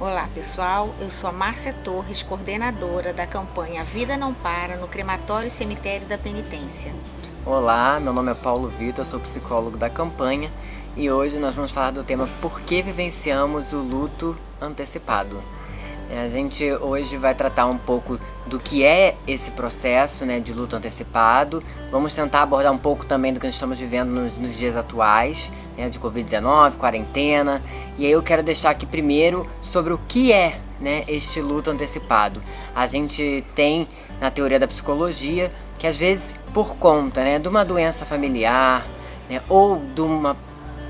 Olá pessoal, eu sou a Márcia Torres, coordenadora da campanha Vida Não Para no Crematório e Cemitério da Penitência. Olá, meu nome é Paulo Vitor, eu sou psicólogo da campanha e hoje nós vamos falar do tema Por que vivenciamos o luto antecipado. A gente hoje vai tratar um pouco do que é esse processo, de luto antecipado. Vamos tentar abordar um pouco também do que nós estamos vivendo nos dias atuais, de Covid-19, quarentena. E aí eu quero deixar aqui primeiro sobre o que é, este luto antecipado. A gente tem na teoria da psicologia que às vezes por conta, de uma doença familiar, ou de uma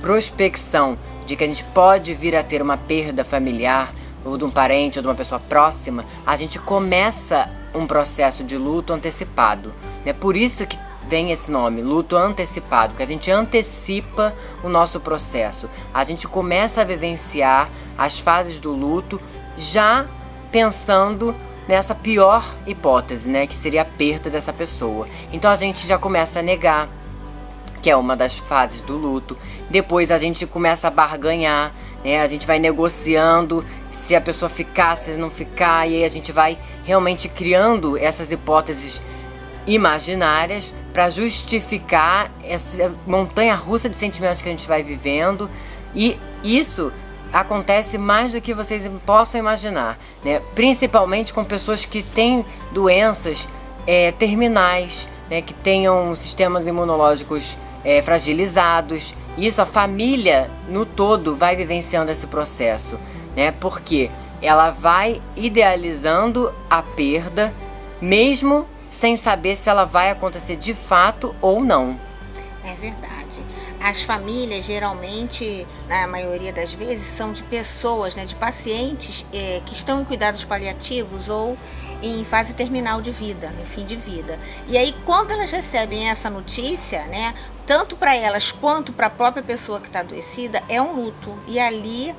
prospecção de que a gente pode vir a ter uma perda familiar, ou de um parente, ou de uma pessoa próxima, a gente começa um processo de luto antecipado. É por isso que vem esse nome, luto antecipado, porque a gente antecipa o nosso processo. A gente começa a vivenciar as fases do luto já pensando nessa pior hipótese, que seria a perda dessa pessoa. Então a gente já começa a negar, que é uma das fases do luto. Depois a gente começa a barganhar, a gente vai negociando se a pessoa ficar, se não ficar, e aí a gente vai realmente criando essas hipóteses imaginárias para justificar essa montanha-russa de sentimentos que a gente vai vivendo. E isso acontece mais do que vocês possam imaginar, principalmente com pessoas que têm doenças terminais, que tenham sistemas imunológicos fragilizados. Isso a família no todo vai vivenciando esse processo, porque ela vai idealizando a perda, mesmo sem saber se ela vai acontecer de fato ou não. É verdade. As famílias geralmente, na maioria das vezes, são de pessoas, de pacientes que estão em cuidados paliativos ou em fase terminal de vida, em fim de vida. E aí, quando elas recebem essa notícia, tanto para elas quanto para a própria pessoa que está adoecida, é um luto. E ali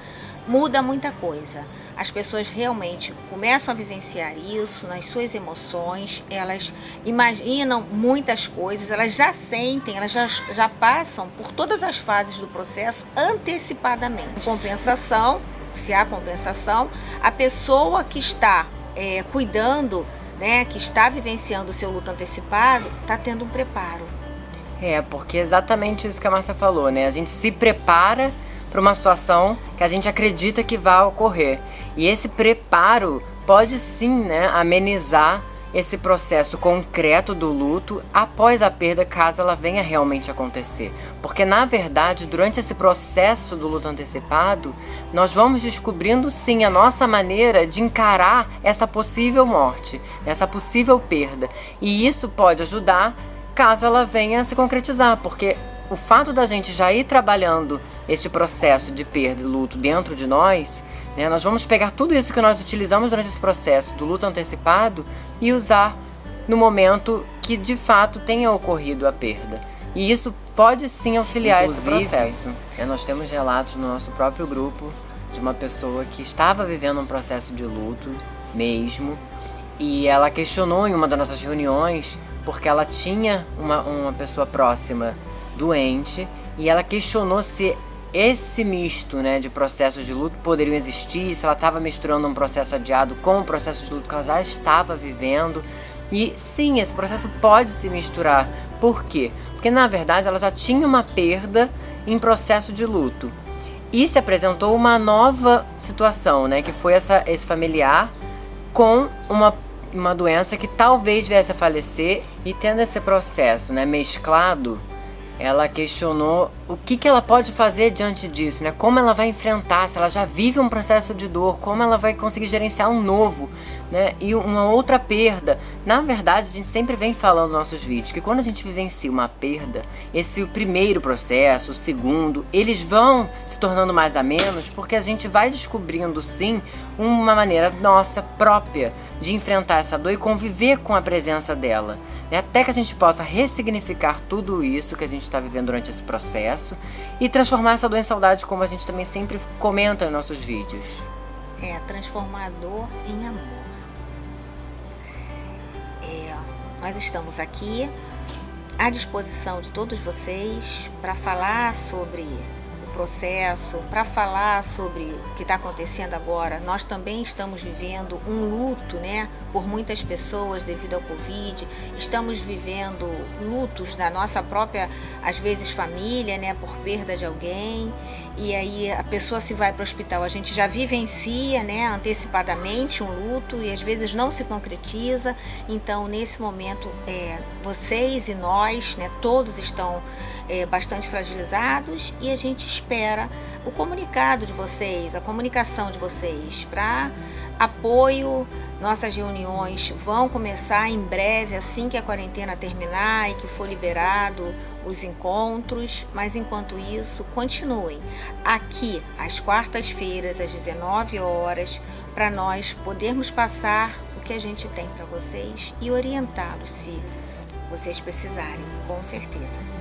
muda muita coisa. As pessoas realmente começam a vivenciar isso nas suas emoções, elas imaginam muitas coisas, elas já sentem, elas já passam por todas as fases do processo antecipadamente. Compensação, se há compensação, a pessoa que está cuidando, que está vivenciando o seu luto antecipado, está tendo um preparo. Porque é exatamente isso que a Márcia falou, a gente se prepara para uma situação que a gente acredita que vai ocorrer. E esse preparo pode sim, amenizar esse processo concreto do luto após a perda, caso ela venha realmente acontecer. Porque, na verdade, durante esse processo do luto antecipado, nós vamos descobrindo sim a nossa maneira de encarar essa possível morte, essa possível perda. E isso pode ajudar caso ela venha a se concretizar, porque o fato da gente já ir trabalhando este processo de perda e luto dentro de nós, nós vamos pegar tudo isso que nós utilizamos durante esse processo do luto antecipado e usar no momento que de fato tenha ocorrido a perda. E isso pode sim auxiliar esse processo. Nós temos relatos no nosso próprio grupo de uma pessoa que estava vivendo um processo de luto mesmo, e ela questionou em uma das nossas reuniões, porque ela tinha uma pessoa próxima doente, e ela questionou se esse misto, de processos de luto poderiam existir, se ela estava misturando um processo adiado com o processo de luto que ela já estava vivendo. E sim, esse processo pode se misturar. Por quê? Porque na verdade ela já tinha uma perda em processo de luto e se apresentou uma nova situação, que foi esse familiar com uma doença que talvez viesse a falecer. E tendo esse processo mesclado, ela questionou o que ela pode fazer diante disso, como ela vai enfrentar, se ela já vive um processo de dor, como ela vai conseguir gerenciar um novo, e uma outra perda. Na verdade, a gente sempre vem falando nos nossos vídeos que quando a gente vivencia uma perda, esse primeiro processo, o segundo, eles vão se tornando mais a menos, porque a gente vai descobrindo sim uma maneira nossa própria de enfrentar essa dor e conviver com a presença dela, até que a gente possa ressignificar tudo isso que a gente está vivendo durante esse processo e transformar essa dor em saudade, como a gente também sempre comenta nos nossos vídeos. Transformar a dor em amor. Nós estamos aqui à disposição de todos vocês para falar sobre o processo, para falar sobre o que está acontecendo agora. Nós também estamos vivendo um luto, né, por muitas pessoas devido ao Covid. Estamos vivendo lutos na nossa própria, às vezes, família, né, por perda de alguém. E aí a pessoa se vai para o hospital, a gente já vivencia, né, antecipadamente um luto e às vezes não se concretiza. Então, nesse momento, vocês e nós, né, todos estão bastante fragilizados e a gente espera o comunicado de vocês, a comunicação de vocês para apoio. Nossas reuniões vão começar em breve, assim que a quarentena terminar e que for liberado os encontros, mas enquanto isso, continuem aqui às quartas-feiras, às 19 horas, para nós podermos passar o que a gente tem para vocês e orientá-los se vocês precisarem, com certeza.